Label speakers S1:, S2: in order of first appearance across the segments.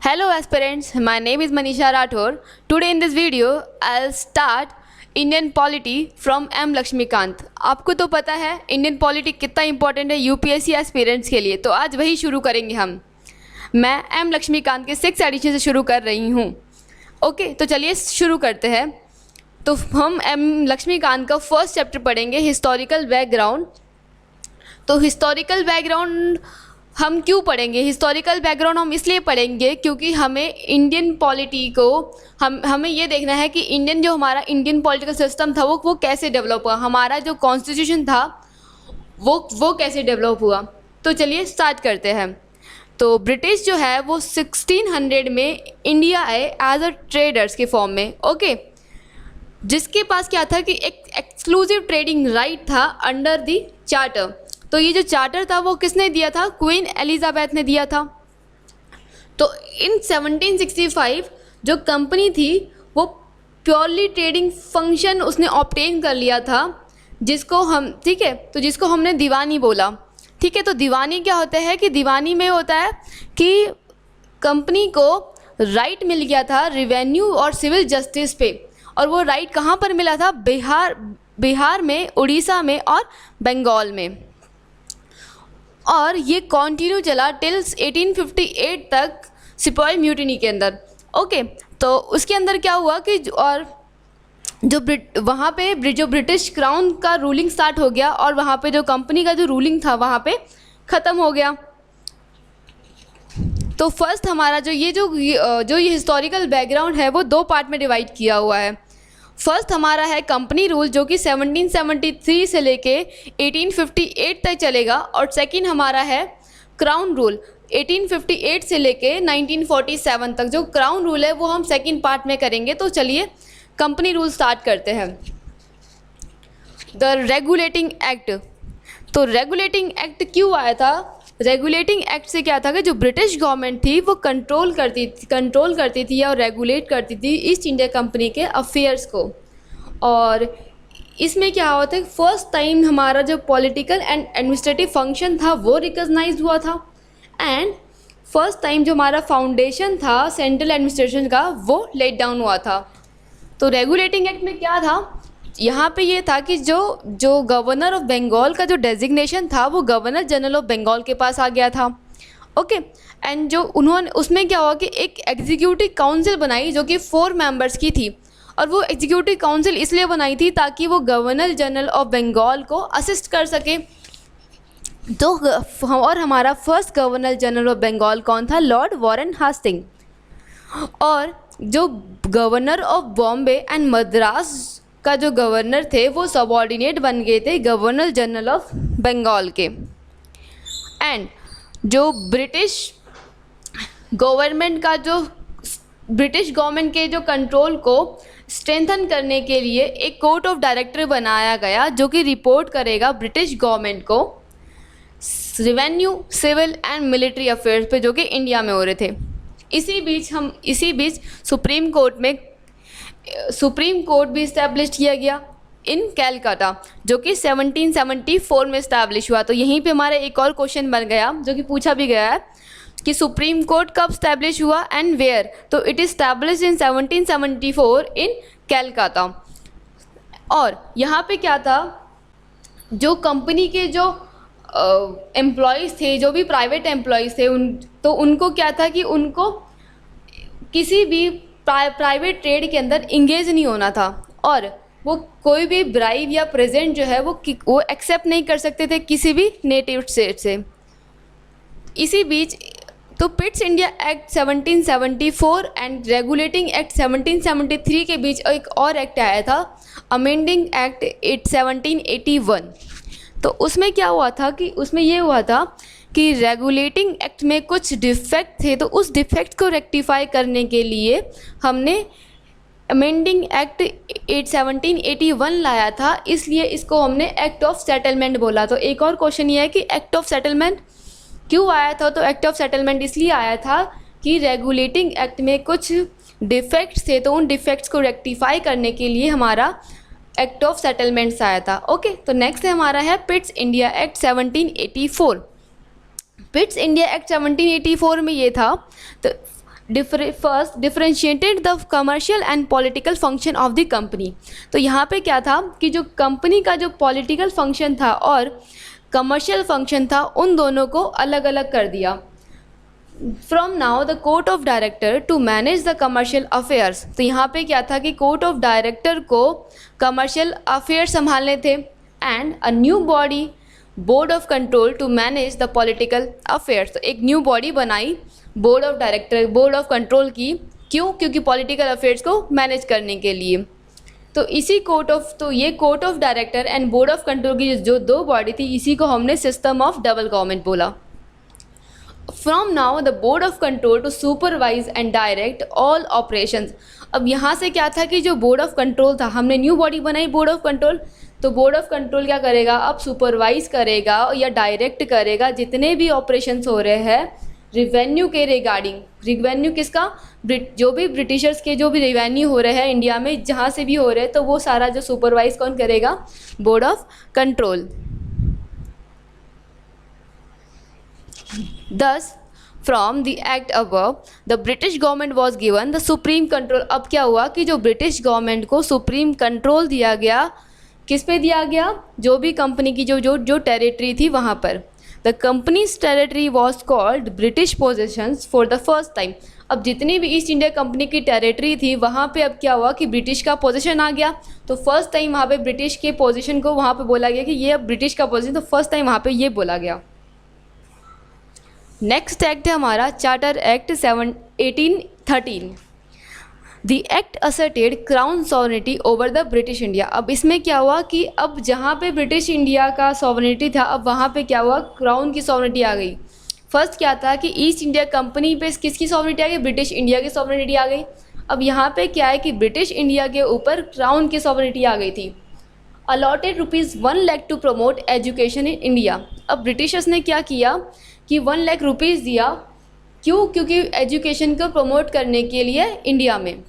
S1: Hello aspirants, my name is Manisha Rathore. Today in this video, I'll start Indian polity from M. Laxmikant. आपको तो पता है Indian polity कितना important है UPSC aspirants के लिए, तो आज वही शुरू करेंगे हम। मैं एम लक्ष्मीकांत के 6th एडिशन से शुरू कर रही हूँ। ओके, तो चलिए शुरू करते हैं। तो हम एम लक्ष्मीकांत का फर्स्ट चैप्टर पढ़ेंगे, हिस्टोरिकल बैकग्राउंड। तो हिस्टोरिकल बैकग्राउंड हम क्यों पढ़ेंगे? हिस्टोरिकल बैकग्राउंड हम इसलिए पढ़ेंगे क्योंकि हमें इंडियन पॉलिटी को हमें ये देखना है कि जो हमारा इंडियन पॉलिटिकल सिस्टम था वो कैसे डेवलप हुआ, हमारा जो कॉन्स्टिट्यूशन था वो कैसे डेवलप हुआ। तो चलिए स्टार्ट करते हैं। तो ब्रिटिश जो है वो 1600 में इंडिया आए एज अ ट्रेडर्स के फॉर्म में। ओके, जिसके पास क्या था कि एक एक्सक्लूसिव ट्रेडिंग राइट था अंडर द चार्टर। तो ये जो चार्टर था वो किसने दिया था? क्वीन एलिजाबेथ ने दिया था। तो इन 1765 जो कंपनी थी वो प्योरली ट्रेडिंग फंक्शन उसने ऑब्टेन कर लिया था, जिसको हम जिसको हमने दीवानी बोला। ठीक है, तो दीवानी क्या होता है कि दीवानी में होता है कि कंपनी को राइट मिल गया था रिवेन्यू और सिविल जस्टिस पे, और वो राइट कहाँ पर मिला था? बिहार में, उड़ीसा में और बंगाल में। और ये कंटिन्यू चला टिल 1858 तक सिपाही म्यूटिनी के अंदर। ओके, तो उसके अंदर क्या हुआ कि वहाँ पे जो ब्रिटिश क्राउन का रूलिंग स्टार्ट हो गया और वहाँ पे जो कंपनी का जो रूलिंग था वहाँ पे ख़त्म हो गया। तो फर्स्ट हमारा जो ये हिस्टोरिकल बैकग्राउंड है वो 2 पार्ट में डिवाइड किया हुआ है। फर्स्ट हमारा है कंपनी रूल जो कि 1773 से लेके 1858 तक चलेगा, और सेकंड हमारा है क्राउन रूल 1858 से लेके 1947 तक। जो क्राउन रूल है वो हम सेकंड पार्ट में करेंगे। तो चलिए कंपनी रूल स्टार्ट करते हैं। The regulating act. तो रेगुलेटिंग एक्ट क्यों आया था? रेगुलेटिंग एक्ट से क्या था कि जो ब्रिटिश गवर्नमेंट थी वो कंट्रोल करती थी और रेगुलेट करती थी ईस्ट इंडिया कंपनी के अफेयर्स को। और इसमें क्या होता है, फर्स्ट टाइम हमारा जो पॉलिटिकल एंड एडमिनिस्ट्रेटिव फंक्शन था वो रिकॉग्नाइज्ड हुआ था, एंड फर्स्ट टाइम जो हमारा फाउंडेशन था सेंट्रल एडमिनिस्ट्रेशन का वो लेट डाउन हुआ था। तो रेगुलेटिंग एक्ट में क्या था? यहाँ पे ये था कि जो गवर्नर ऑफ बंगाल का जो डेजिग्नेशन था वो गवर्नर जनरल ऑफ बंगाल के पास आ गया था। ओके, एंड जो उन्होंने उसमें क्या हुआ कि एक एग्जीक्यूटिव काउंसिल बनाई जो कि 4 मेंबर्स की थी, और वो एग्जीक्यूटिव काउंसिल इसलिए बनाई थी ताकि वो गवर्नर जनरल ऑफ बंगाल को असिस्ट कर सके। तो और हमारा first governor general of Bengal कौन था? Lord Warren Hasting. और जो governor of Bombay and Madras का जो गवर्नर थे वो सबऑर्डिनेट बन गए थे गवर्नर जनरल ऑफ बंगाल के। एंड जो ब्रिटिश गवर्नमेंट के जो कंट्रोल को स्ट्रेंथन करने के लिए एक कोर्ट ऑफ डायरेक्टर बनाया गया जो कि रिपोर्ट करेगा ब्रिटिश गवर्नमेंट को revenue, civil and military affairs पे जो कि इंडिया में हो रहे थे। इसी बीच सुप्रीम कोर्ट भी इस्टेब्लिश किया गया इन कैलकाटा, जो कि 1774 में इस्टेब्लिश हुआ। तो यहीं पे हमारा एक और क्वेश्चन बन गया जो कि पूछा भी गया है कि सुप्रीम कोर्ट कब इस्टेब्लिश हुआ एंड वेयर? तो इट इज इस्टेब्लिश इन 1774 इन कैलकाटा। और यहाँ पे क्या था, जो कंपनी के जो एम्प्लॉयज़ थे, जो भी प्राइवेट एम्प्लॉयज़ थे, उनको क्या था कि उनको किसी भी प्राइवेट ट्रेड के अंदर इंगेज नहीं होना था, और वो कोई भी ब्राइब या प्रेजेंट जो है वो एक्सेप्ट नहीं कर सकते थे किसी भी नेटिव स्टेट से। इसी बीच तो Pitt's India act 1774 and regulating act 1773 के बीच एक और एक्ट आया था, अमेंडिंग एक्ट 1781। तो उसमें क्या हुआ था कि उसमें ये हुआ था कि रेगुलेटिंग एक्ट में कुछ डिफेक्ट थे, तो उस डिफेक्ट को रेक्टिफाई करने के लिए हमने अमेंडिंग एक्ट 1781 लाया था, इसलिए इसको हमने एक्ट ऑफ सेटलमेंट बोला। तो एक और क्वेश्चन ये है कि एक्ट ऑफ सेटलमेंट क्यों आया था? तो एक्ट ऑफ सेटलमेंट इसलिए आया था कि रेगुलेटिंग एक्ट में कुछ डिफेक्ट्स थे, तो उन डिफेक्ट्स को रेक्टिफाई करने के लिए हमारा एक्ट ऑफ सेटलमेंट्स आया था। ओके, तो नेक्स्ट है हमारा है Pitt's India act 1784। Pitt's India act 1784 में ये था, तो first differentiated the commercial and political function of the company. तो यहाँ पे क्या था कि जो कंपनी का जो पॉलिटिकल फंक्शन था और कमर्शियल फंक्शन था उन दोनों को अलग अलग कर दिया। From now the court of director to manage the commercial affairs. तो यहाँ पे क्या था कि कोर्ट ऑफ डायरेक्टर को कमर्शियल अफेयर्स संभालने थे and a new body board of control to manage the political affairs. तो एक न्यू बॉडी बनाई board of director, board of control की। क्यों? क्योंकि पॉलिटिकल अफेयर्स को मैनेज करने के लिए। तो ये court of director and board of control की जो दो बॉडी थी, इसी को हमने सिस्टम ऑफ डबल गवर्नमेंट बोला। From now the board of control to supervise and direct all operations. अब यहाँ से क्या था कि जो बोर्ड ऑफ कंट्रोल था, हमने न्यू बॉडी बनाई बोर्ड ऑफ कंट्रोल, तो बोर्ड ऑफ कंट्रोल क्या करेगा, अब सुपरवाइज करेगा या डायरेक्ट करेगा जितने भी ऑपरेशंस हो रहे हैं रिवेन्यू के रिगार्डिंग। रिवेन्यू किसका? जो भी ब्रिटिशर्स के जो भी रिवेन्यू हो रहे हैं इंडिया में जहाँ से भी हो रहे हैं, तो वो सारा जो सुपरवाइज कौन करेगा? Board of control. Thus, from the act above, the British government was given the supreme control। अब क्या हुआ कि जो ब्रिटिश गवर्नमेंट को सुप्रीम कंट्रोल दिया गया, किस पे दिया गया? जो भी कंपनी की जो टेरिटरी थी वहाँ पर। The companies territory was called British possessions for the first time. अब जितनी भी ईस्ट इंडिया कंपनी की टेरिटरी थी वहाँ पे अब क्या हुआ कि ब्रिटिश का पोजीशन आ गया। तो फर्स्ट टाइम वहाँ पे ब्रिटिश के पोजीशन को वहाँ पे बोला गया कि ये अब ब्रिटिश का पोजीशन, तो फर्स्ट टाइम वहाँ पे ये बोला गया। नेक्स्ट एक्ट है हमारा charter act 1813। The act asserted crown sovereignty over the British India. अब इसमें क्या हुआ कि अब जहाँ पे ब्रिटिश इंडिया का सॉवरेनिटी था, अब वहाँ पे क्या हुआ, क्राउन की सॉवरेनिटी आ गई। फर्स्ट क्या था कि ईस्ट इंडिया कंपनी पे किसकी सॉवरेनिटी आ गई? ब्रिटिश इंडिया की सॉवरेनिटी आ गई। अब यहाँ पे क्या है कि ब्रिटिश इंडिया के ऊपर क्राउन की सॉवरेनिटी आ गई थी। Allotted ₹1 lakh to promote education in India. अब ब्रिटिशर्स ने क्या किया कि 1 लाख रुपीज़ दिया। क्यों? क्योंकि एजुकेशन को प्रमोट करने के लिए इंडिया में।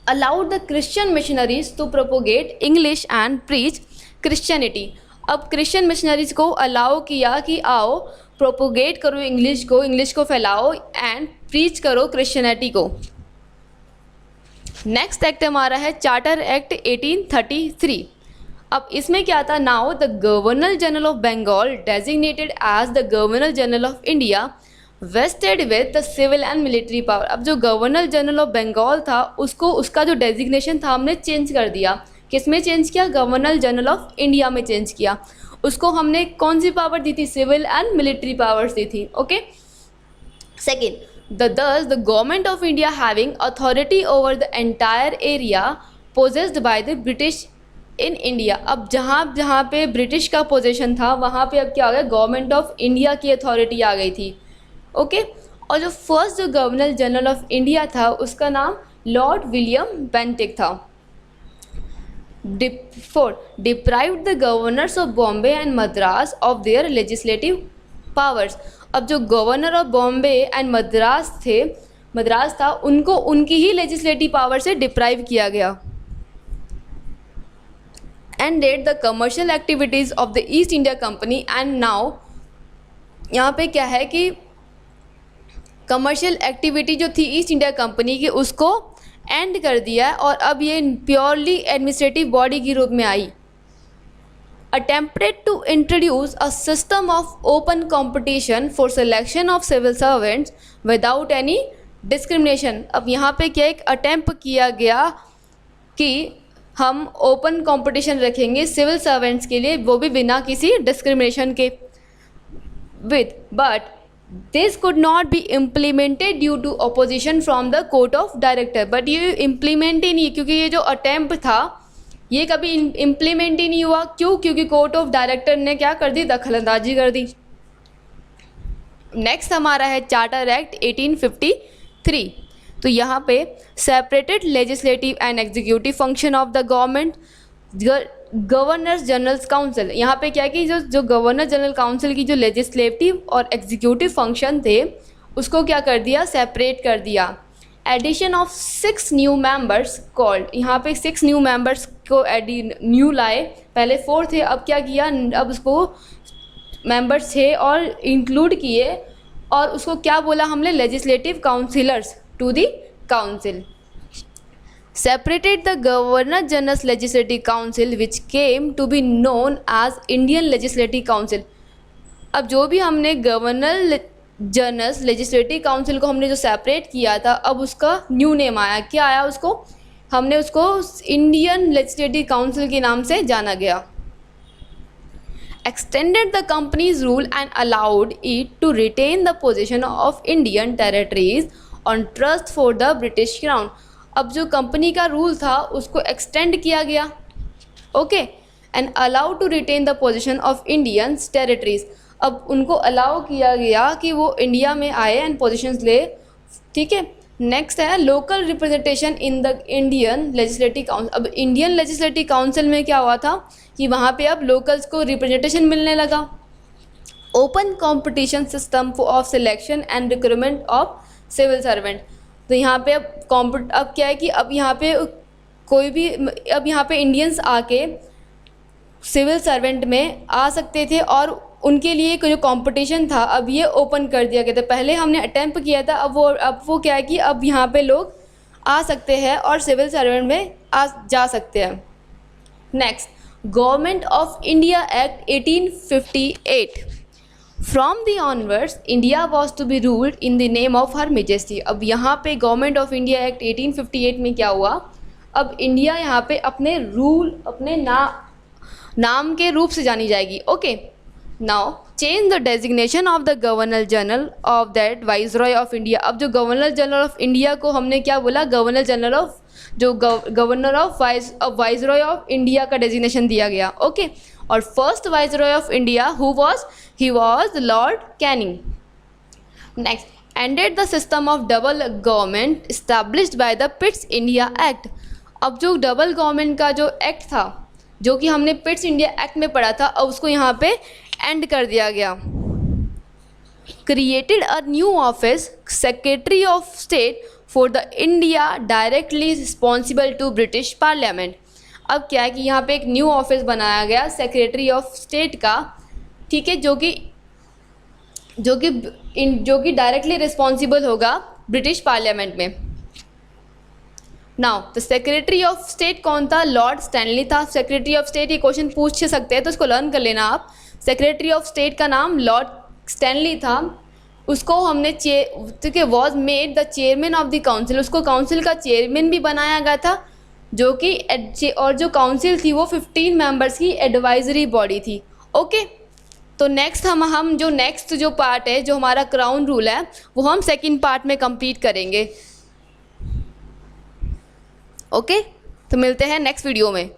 S1: Allowed the Christian missionaries to propagate English and preach Christianity. अब क्रिश्चियन मिशनरीज को अलाउ किया कि आओ प्रोपोगेट करो इंग्लिश को फैलाओ एंड प्रीच करो क्रिश्चियनिटी को। नेक्स्ट एक्ट हमारा है चार्टर एक्ट 1833। अब इसमें क्या था? Now the governor general of Bengal designated as the governor general of India vested with the civil and military power. अब जो गवर्नर जनरल ऑफ बंगाल था उसका जो डेजिग्नेशन था हमने चेंज कर दिया। किस में चेंज किया? गवर्नर जनरल ऑफ इंडिया में चेंज किया। उसको हमने कौन सी पावर दी थी? सिविल एंड मिलिट्री पावर्स दी थी। Okay. Second, thus the government of India having authority over the entire area possessed by the British in India. अब जहाँ पे ब्रिटिश का पोजीशन था वहाँ पे अब क्या हो गया? गवर्नमेंट ऑफ इंडिया की अथॉरिटी आ गई थी। ओके। और जो फर्स्ट जो गवर्नर जनरल ऑफ इंडिया था उसका नाम लॉर्ड विलियम बेंटिक था। Deprived the governors of Bombay and Madras of their legislative powers. अब जो governor of Bombay and Madras था उनको उनकी ही लेजिस्लेटिव पावर से डिप्राइव किया गया। ended the commercial activities of the East India Company and now यहाँ पे क्या है कि कमर्शियल एक्टिविटी जो थी ईस्ट इंडिया कंपनी की उसको एंड कर दिया और अब ये प्योरली एडमिनिस्ट्रेटिव बॉडी के रूप में आई। Attempted to introduce a system of open competition for selection of civil servants without any discrimination. अब यहाँ पे क्या एक अटेम्प्ट किया गया कि हम ओपन कंपटीशन रखेंगे सिविल सर्वेंट्स के लिए, वो भी बिना किसी डिस्क्रिमिनेशन के। But this could not be implemented due to opposition from the court of director. But ये इम्प्लीमेंट ही नहीं, क्योंकि ये जो अटेम्प्ट था ये कभी इम्प्लीमेंट ही नहीं हुआ। क्यों? क्योंकि कोर्ट ऑफ डायरेक्टर ने क्या कर दी? दखलंदाजी कर दी। नेक्स्ट हमारा है चार्टर एक्ट 1853। तो यहाँ पे separated legislative and executive function of the government, governors general council. यहाँ पे क्या कि जो गवर्नर जनरल काउंसिल की जो लेजिस्लेटिव और एग्जीक्यूटिव फंक्शन थे उसको क्या कर दिया? सेपरेट कर दिया। Addition of 6 new members called, यहाँ पे 6 न्यू मेंबर्स को न्यू लाए, पहले 4 थे, अब क्या किया? अब उसको मेंबर्स 6 और इंक्लूड किए और उसको क्या बोला हमने? Legislative councillors. to the council. Separated the Governor General's Legislative Council which came to be known as Indian Legislative Council. अब जो भी हमने गवर्नर जनरल लेजिस्लेटिव काउंसिल को हमने जो सेपरेट किया था, अब उसका न्यू नेम आया, क्या आया उसको, हमने उसको इंडियन लेजिस्लेटिव काउंसिल के नाम से जाना गया. Extended the company's rule and allowed it to retain the possession of Indian territories on trust for the British Crown. अब जो कंपनी का रूल था उसको एक्सटेंड किया गया, okay, and allowed to retain the position of Indian territories. अब उनको allow किया गया कि वो इंडिया में आए एंड पोजीशंस ले, ठीक है. नेक्स्ट है local representation in the Indian legislative council. अब इंडियन लेजिस्लेटिव काउंसिल में क्या हुआ था कि वहाँ पे अब लोकल्स को रिप्रेजेंटेशन मिलने लगा. Open competition system of selection and recruitment of civil servant. तो यहाँ पे अब क्या है कि अब यहाँ पे कोई भी, अब यहाँ पे इंडियंस आके सिविल सर्वेंट में आ सकते थे और उनके लिए जो कंपटीशन था अब ये ओपन कर दिया गया था. पहले हमने अटेम्प्ट किया था, अब वो क्या है कि अब यहाँ पे लोग आ सकते हैं और सिविल सर्वेंट में जा सकते हैं. Next, government of India act 1858. From the onwards India was to be ruled in the name of her majesty. अब यहाँ पे गवर्नमेंट ऑफ इंडिया एक्ट 1858 में क्या हुआ, अब इंडिया यहाँ पे अपने रूल, अपने नाम के रूप से जानी जाएगी. Okay, now change the designation of the governor general of that viceroy of India. अब जो गवर्नर जनरल ऑफ इंडिया को हमने क्या बोला, गवर्नर जनरल ऑफ, जो governor of viceroy of India का डेजिग्नेशन दिया गया. ओके, और first viceroy of India who was, he was Lord Canning. Next, ended the system of double government established by the Pitt's India act. अब जो double government का जो act था, जो कि हमने पिट्स इंडिया एक्ट में पढ़ा था, अब उसको यहाँ पे एंड कर दिया गया. Created a new office, secretary of state for the India directly responsible to British parliament. अब क्या है कि यहाँ पे एक न्यू ऑफिस बनाया गया सेक्रेटरी ऑफ स्टेट का, ठीक है, जो कि डायरेक्टली रिस्पॉन्सिबल होगा ब्रिटिश पार्लियामेंट में. Now the secretary of state कौन था, लॉर्ड स्टैनली था. सेक्रेटरी ऑफ स्टेट, ये क्वेश्चन पूछ सकते हैं तो इसको लर्न कर लेना आप. सेक्रेटरी ऑफ स्टेट का नाम लॉर्ड स्टैनली था. उसको हमने ठीक है, was made the chairman of the council. उसको काउंसिल का चेयरमैन भी बनाया गया था, जो कि और जो काउंसिल थी वो 15 मेंबर्स की एडवाइजरी बॉडी थी. ओके, तो नेक्स्ट हम जो नेक्स्ट जो पार्ट है, जो हमारा क्राउन रूल है, वो हम सेकंड पार्ट में कंप्लीट करेंगे. ओके, तो मिलते हैं नेक्स्ट वीडियो में.